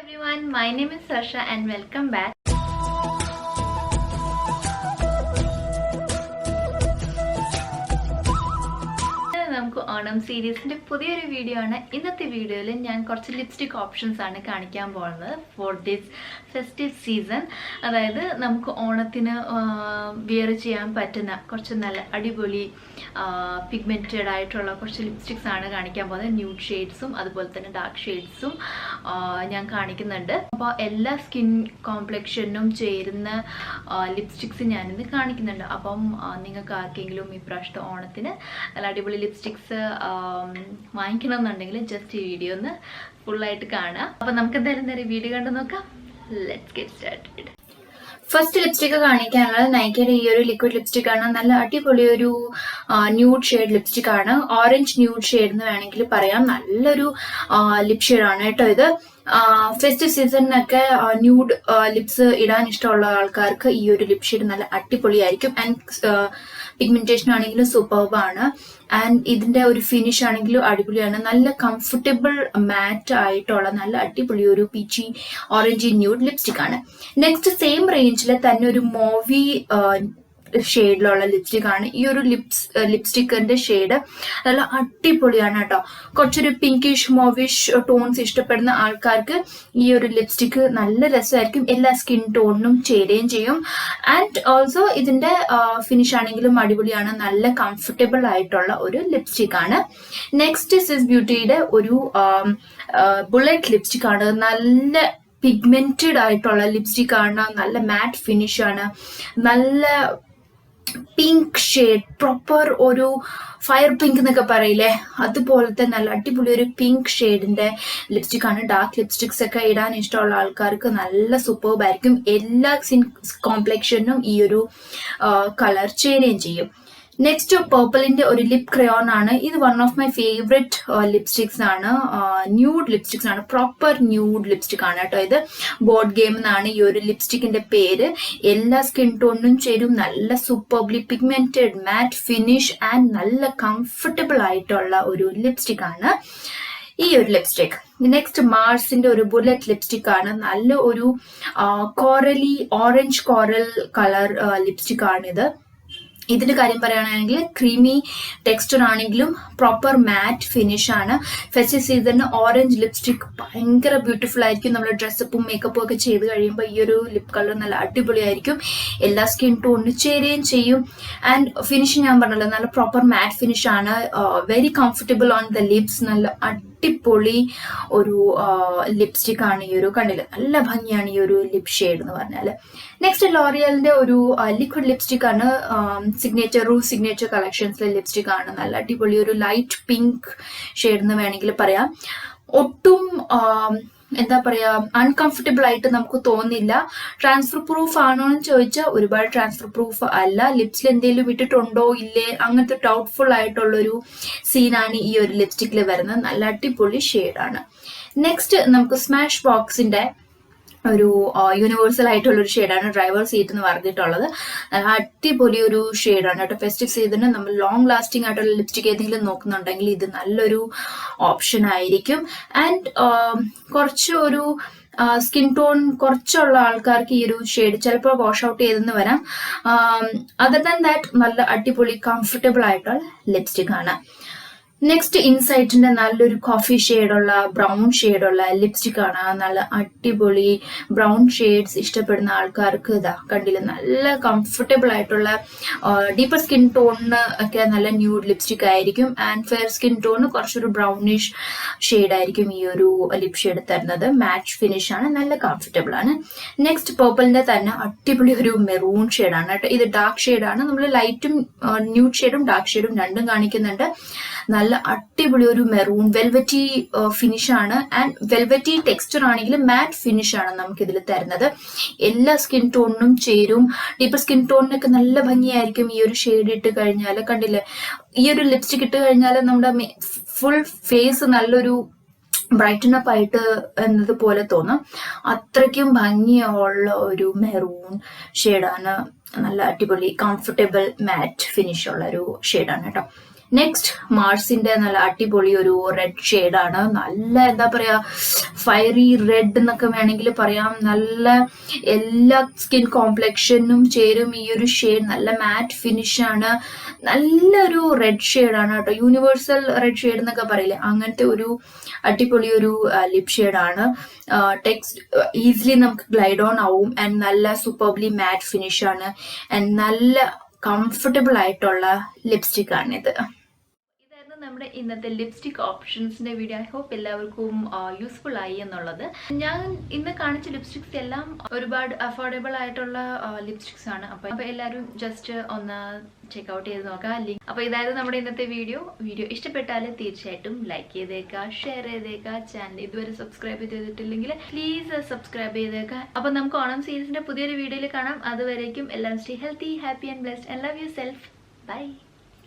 everyone, my name is Harsha and welcome back. നമുക്ക് ഓണം സീരീസിന്റെ പുതിയൊരു വീഡിയോ ആണ്. ഇന്നത്തെ വീഡിയോയിൽ ഞാൻ കുറച്ച് ലിപ്സ്റ്റിക് ഓപ്ഷൻസ് ആണ് കാണിക്കാൻ പോകുന്നത് ഫോർ ദിസ് ഫെസ്റ്റീവ് സീസൺ. അതായത് നമുക്ക് ഓണത്തിന് വിയർ ചെയ്യാൻ പറ്റുന്ന കുറച്ച് നല്ല അടിപൊളി പിഗ്മെന്റഡ് ആയിട്ടുള്ള കുറച്ച് ലിപ്സ്റ്റിക്സ് ആണ് കാണിക്കാൻ പോകുന്നത്. ന്യൂഡ് ഷെയ്ഡ്സും അതുപോലെ തന്നെ ഡാർക്ക് ഷെയ്ഡ്സും ഞാൻ കാണിക്കുന്നുണ്ട്. അപ്പോൾ എല്ലാ സ്കിൻ കോംപ്ലക്ഷനും ചേരുന്ന ലിപ്സ്റ്റിക്സ് ഞാനിന്ന് കാണിക്കുന്നുണ്ട്. അപ്പം നിങ്ങൾക്ക് ആർക്കെങ്കിലും ഈ പ്രാവശ്യത്തെ ഓണത്തിന് നല്ല അടിപൊളി ലിപ്സ്റ്റിക്സ് വാങ്ങിക്കണം എന്നുണ്ടെങ്കിൽ ജസ്റ്റ് ഈ വീഡിയോ ഒന്ന് ഫുള്ളായിട്ട് കാണുക. അപ്പം നമുക്ക് എന്തായാലും നേരെ വീഡിയോ കണ്ടു നോക്കാം. Let's get started. First lipstick കാണിക്കാനുള്ളത് നൈക്കയുടെ ഈ ഒരു ലിക്വിഡ് ലിപ്സ്റ്റിക് ആണ്. നല്ല അടിപൊളി ഒരു ന്യൂഡ് ഷെയ്ഡ് ലിപ്സ്റ്റിക് ആണ്. ഓറഞ്ച് ന്യൂഡ് ഷെയ്ഡ് എന്ന് വേണമെങ്കിൽ പറയാം. നല്ലൊരു ലിപ് ഷെയ്ഡ് ആണ് കേട്ടോ ഇത്. ഫെസ്റ്റീവ് സീസണിനൊക്കെ ന്യൂഡ് ലിപ്സ് ഇടാൻ ഇഷ്ടമുള്ള ആൾക്കാർക്ക് ഈ ഒരു ലിപ് ഷെയ്ഡ് നല്ല അടിപൊളിയായിരിക്കും. ആൻഡ് പിഗ്മെന്റേഷൻ ആണെങ്കിലും സൂപ്പർബ് ആണ്. ആൻഡ് ഇതിന്റെ ഒരു ഫിനിഷ് ആണെങ്കിലും അടിപൊളിയാണ്. നല്ല കംഫർട്ടബിൾ മാറ്റ് ആയിട്ടുള്ള നല്ല അടിപൊളി ഒരു പീച്ചി ഓറഞ്ച് ന്യൂഡ് ലിപ്സ്റ്റിക് ആണ്. നെക്സ്റ്റ് സെയിം റേഞ്ചിൽ തന്നെ ഒരു മോവി ഷെയ്ഡിലുള്ള ലിപ്സ്റ്റിക് ആണ്. ഈ ഒരു ലിപ്സ്റ്റിക്കിന്റെ ഷെയ്ഡ് നല്ല അടിപൊളിയാണ് കേട്ടോ. കുറച്ചൊരു പിങ്കിഷ് മോവിഷ് ടോൺസ് ഇഷ്ടപ്പെടുന്ന ആൾക്കാർക്ക് ഈ ഒരു ലിപ്സ്റ്റിക് നല്ല രസമായിരിക്കും. എല്ലാ സ്കിൻ ടോണിനും ചേരുകയും ചെയ്യും. ആൻഡ് ഓൾസോ ഇതിന്റെ ഫിനിഷ് ആണെങ്കിലും അടിപൊളിയാണ്. നല്ല കംഫർട്ടബിൾ ആയിട്ടുള്ള ഒരു ലിപ്സ്റ്റിക് ആണ്. നെക്സ്റ്റ് സ്വിസ് ബ്യൂട്ടിയുടെ ഒരു ബുള്ളറ്റ് ലിപ്സ്റ്റിക് ആണ്. നല്ല പിഗ്മെന്റഡ് ആയിട്ടുള്ള ലിപ്സ്റ്റിക് ആണ്. നല്ല മാറ്റ് ഫിനിഷ് ആണ്. നല്ല പിങ്ക് ഷെയ്ഡ്, പ്രോപ്പർ ഒരു ഫയർ പിങ്ക് എന്നൊക്കെ പറയില്ലേ, അതുപോലത്തെ നല്ല അടിപൊളി ഒരു പിങ്ക് ഷെയ്ഡിന്റെ ലിപ്സ്റ്റിക് ആണ്. ഡാർക്ക് ലിപ്സ്റ്റിക്സ് ഒക്കെ ഇടാൻ ഇഷ്ടമുള്ള ആൾക്കാർക്ക് നല്ല സൂപ്പർബ് ആയിരിക്കും. എല്ലാ സ്കിൻ കോംപ്ലക്ഷനും ഈ ഒരു കളർ ചേരുകയും ചെയ്യും. നെക്സ്റ്റ് പേർപ്പിളിന്റെ ഒരു ലിപ് ക്രയോൺ ആണ്. ഇത് one of my favourite lipsticks ആണ്. ന്യൂഡ് ലിപ്സ്റ്റിക്സ് ആണ്. പ്രോപ്പർ ന്യൂഡ് ലിപ്സ്റ്റിക് ആണ് കേട്ടോ. ഇത് ബോർഡ് ഗെയിം എന്നാണ് ഈ ഒരു ലിപ്സ്റ്റിക്കിന്റെ പേര്. എല്ലാ സ്കിൻ ടോണിനും ചേരും. നല്ല superbly pigmented matte finish and നല്ല കംഫർട്ടബിൾ ആയിട്ടുള്ള ഒരു ലിപ്സ്റ്റിക് ആണ് ഈ ഒരു ലിപ്സ്റ്റിക്. നെക്സ്റ്റ് മാർസിന്റെ ഒരു ബുള്ളറ്റ് ലിപ്സ്റ്റിക് ആണ്. നല്ല ഒരു കോറലി ഓറഞ്ച് കോറൽ കളർ ലിപ്സ്റ്റിക് ആണിത്. ഇതിന്റെ കാര്യം പറയുകയാണെങ്കിൽ ക്രീമി ടെക്സ്ചർ ആണെങ്കിലും പ്രോപ്പർ മാറ്റ് ഫിനിഷ് ആണ്. ഫെസ്റ്റീവ് സീസണിന് ഓറഞ്ച് ലിപ്സ്റ്റിക് ഭയങ്കര ബ്യൂട്ടിഫുൾ ആയിരിക്കും. നമ്മൾ ഡ്രസ്സപ്പും മേക്കപ്പും ഒക്കെ ചെയ്ത് കഴിയുമ്പോൾ ഈ ഒരു ലിപ് കളർ നല്ല അടിപൊളിയായിരിക്കും. എല്ലാ സ്കിൻ ടോണിന് ചേരുകയും ചെയ്യും. ആൻഡ് ഫിനിഷ് ഞാൻ പറഞ്ഞല്ലോ, നല്ല പ്രോപ്പർ മാറ്റ് ഫിനിഷ് ആണ്. Very comfortable on the lips. നല്ല അടിപൊളി ഒരു ലിപ്സ്റ്റിക് ആണ് ഈ ഒരു. കണ്ടില്ല, നല്ല ഭംഗിയാണ് ഈ ഒരു ലിപ് ഷെയ്ഡ് എന്ന് പറഞ്ഞാല്. നെക്സ്റ്റ് ലോറിയലിന്റെ ഒരു ലിക്വിഡ് ലിപ്സ്റ്റിക് ആണ്. സിഗ്നേച്ചർ കളക്ഷൻസിലെ ലിപ്സ്റ്റിക് ആണ്. നല്ല അടിപൊളി ഒരു ലൈറ്റ് പിങ്ക് ഷെയ്ഡ് എന്ന് വേണമെങ്കിൽ പറയാം. ഒട്ടും എന്താ പറയാ, അൺകംഫർട്ടബിൾ ആയിട്ട് നമുക്ക് തോന്നില്ല. ട്രാൻസ്ഫർ പ്രൂഫ് ആണോ എന്ന് ചോദിച്ചാൽ ഒരുപാട് ട്രാൻസ്ഫർ പ്രൂഫ് അല്ല. ലിപ്സിൽ എന്തെങ്കിലും വിട്ടിട്ടുണ്ടോ ഇല്ലേ അങ്ങനത്തെ ഡൗട്ട്ഫുൾ ആയിട്ടുള്ളൊരു സീനാണ് ഈ ഒരു ലിപ്സ്റ്റിക്കിൽ വരുന്നത്. നല്ല അടിപൊളി ഷെയ്ഡാണ്. നെക്സ്റ്റ് നമുക്ക് സ്മാഷ് ബോക്സിന്റെ ഒരു യൂണിവേഴ്സൽ ആയിട്ടുള്ള ഒരു ഷെയ്ഡാണ് ഡ്രൈവർ സീറ്റ് എന്ന് പറഞ്ഞിട്ടുള്ളത്. അടിപൊളി ഒരു ഷെയ്ഡാണ് കേട്ടോ. ഫെസ്റ്റീവ് സീസണിന് നമ്മൾ ലോങ് ലാസ്റ്റിംഗ് ആയിട്ടുള്ള ലിപ്സ്റ്റിക് ഏതെങ്കിലും നോക്കുന്നുണ്ടെങ്കിൽ ഇത് നല്ലൊരു ഓപ്ഷൻ ആയിരിക്കും. ആൻഡ് കുറച്ച് ഒരു സ്കിൻ ടോൺ കുറച്ചുള്ള ആൾക്കാർക്ക് ഈ ഒരു ഷെയ്ഡ് ചിലപ്പോൾ വാഷ് ഔട്ട് ചെയ്തെന്ന് വരാം. അതർ ദാൻ ദാറ്റ് നല്ല അടിപൊളി കംഫർട്ടബിൾ ആയിട്ടുള്ള ലിപ്സ്റ്റിക് ആണ്. നെക്സ്റ്റ് ഇൻസൈറ്റിന്റെ നല്ലൊരു കോഫി ഷെയ്ഡുള്ള ബ്രൗൺ ഷെയ്ഡുള്ള ലിപ്സ്റ്റിക് ആണ്. നല്ല അടിപൊളി ബ്രൗൺ ഷെയ്ഡ്സ് ഇഷ്ടപ്പെടുന്ന ആൾക്കാർക്ക് ഇതാ കണ്ടില്ല, നല്ല കംഫർട്ടബിൾ ആയിട്ടുള്ള ഡീപ്പർ സ്കിൻ ടോണിന് ഒക്കെ നല്ല ന്യൂഡ് ലിപ്സ്റ്റിക് ആയിരിക്കും. ആൻഡ് ഫെയർ സ്കിൻ ടോണിന് കുറച്ചൊരു ബ്രൗണിഷ് ഷെയ്ഡ് ആയിരിക്കും ഈ ഒരു ലിപ് ഷെയ്ഡ് തരുന്നത്. മാച്ച് ഫിനിഷ് ആണ്. നല്ല കംഫർട്ടബിൾ ആണ്. നെക്സ്റ്റ് പേർപ്പിളിന്റെ തന്നെ അടിപൊളി ഒരു മെറൂൺ ഷെയ്ഡാണ് കേട്ടോ. ഇത് ഡാർക്ക് ഷെയ്ഡാണ്. നമ്മൾ ലൈറ്റും ന്യൂഡ് ഷെയ്ഡും ഡാർക്ക് ഷെയ്ഡും രണ്ടും കാണിക്കുന്നുണ്ട്. നല്ല അടിപൊളി ഒരു മെറൂൺ വെൽവെറ്റി ഫിനിഷ് ആണ്. ആൻഡ് വെൽവെറ്റി ടെക്സ്ചർ ആണെങ്കിലും മാറ്റ് ഫിനിഷ് ആണ് നമുക്ക് ഇതിൽ തരുന്നത്. എല്ലാ സ്കിൻ ടോണിനും ചേരും. ഡീപ്പർ സ്കിൻ ടോണിനൊക്കെ നല്ല ഭംഗിയായിരിക്കും ഈ ഒരു ഷെയ്ഡ് ഇട്ട് കഴിഞ്ഞാൽ. കണ്ടില്ലേ, ഈ ഒരു ലിപ്സ്റ്റിക് ഇട്ട് കഴിഞ്ഞാൽ നമ്മുടെ ഫുൾ ഫേസ് നല്ലൊരു ബ്രൈറ്റൻ അപ്പ് ആയിട്ട് എന്നതുപോലെ തോന്നും. അത്രയ്ക്കും ഭംഗിയുള്ള ഒരു മെറൂൺ ഷെയ്ഡാണ്. നല്ല അടിപൊളി കംഫർട്ടബിൾ മാറ്റ് ഫിനിഷ് ഉള്ള ഒരു ഷെയ്ഡാണ് കേട്ടോ. നെക്സ്റ്റ് മാർസിന്റെ നല്ല അടിപൊളി ഒരു റെഡ് ഷെയ്ഡാണ്. നല്ല എന്താ പറയാ, ഫയറി റെഡ് എന്നൊക്കെ വേണമെങ്കിൽ പറയാം. നല്ല എല്ലാ സ്കിൻ കോംപ്ലക്ഷനും ചേരും ഈ ഒരു ഷെയ്ഡ്. നല്ല മാറ്റ് ഫിനിഷ് ആണ്. നല്ലൊരു റെഡ് ഷെയ്ഡാണ് കേട്ടോ. യൂണിവേഴ്സൽ റെഡ് ഷെയ്ഡ് എന്നൊക്കെ പറയില്ലേ, അങ്ങനത്തെ ഒരു അടിപൊളി ഒരു ലിപ് ഷെയ്ഡാണ്. ടെക്സ്റ്റ് ഈസിലി നമുക്ക് ഗ്ലൈഡ് ഓൺ ആവും. ആൻഡ് നല്ല സൂപ്പർബ്ലി മാറ്റ് ഫിനിഷ് ആണ്. ആൻഡ് നല്ല കംഫർട്ടബിൾ ആയിട്ടുള്ള ലിപ്സ്റ്റിക് ആണിത്. ഇതായിരുന്നു നമ്മുടെ ഇന്നത്തെ ലിപ്സ്റ്റിക് ഓപ്ഷൻസിന്റെ വീഡിയോ. ഐ ഹോപ്പ് എല്ലാവർക്കും യൂസ്ഫുൾ ആയി എന്നുള്ളത്. ഞാൻ ഇന്ന് കാണിച്ച ലിപ്സ്റ്റിക്സ് എല്ലാം ഒരുപാട് അഫോർഡബിൾ ആയിട്ടുള്ള ലിപ്സ്റ്റിക്സ് ആണ്. അപ്പൊ എല്ലാവരും ജസ്റ്റ് ഒന്ന് ചെക്ക്ഔട്ട് ചെയ്ത് നോക്കാം ലിങ്ക്. അപ്പൊ ഇതായിരുന്നു നമ്മുടെ ഇന്നത്തെ വീഡിയോ. ഇഷ്ടപ്പെട്ടാൽ തീർച്ചയായിട്ടും ലൈക്ക് ചെയ്തേക്കുക, ഷെയർ ചെയ്തേക്കുക. ചാനൽ ഇതുവരെ സബ്സ്ക്രൈബ് ചെയ്തിട്ടില്ലെങ്കിൽ പ്ലീസ് സബ്സ്ക്രൈബ് ചെയ്തേക്കുക. അപ്പൊ നമുക്ക് ഓണം സീരീസിന്റെ പുതിയൊരു വീഡിയോയിൽ കാണാം. അതുവരേക്കും എല്ലാം stay healthy, happy and blessed and love yourself. By.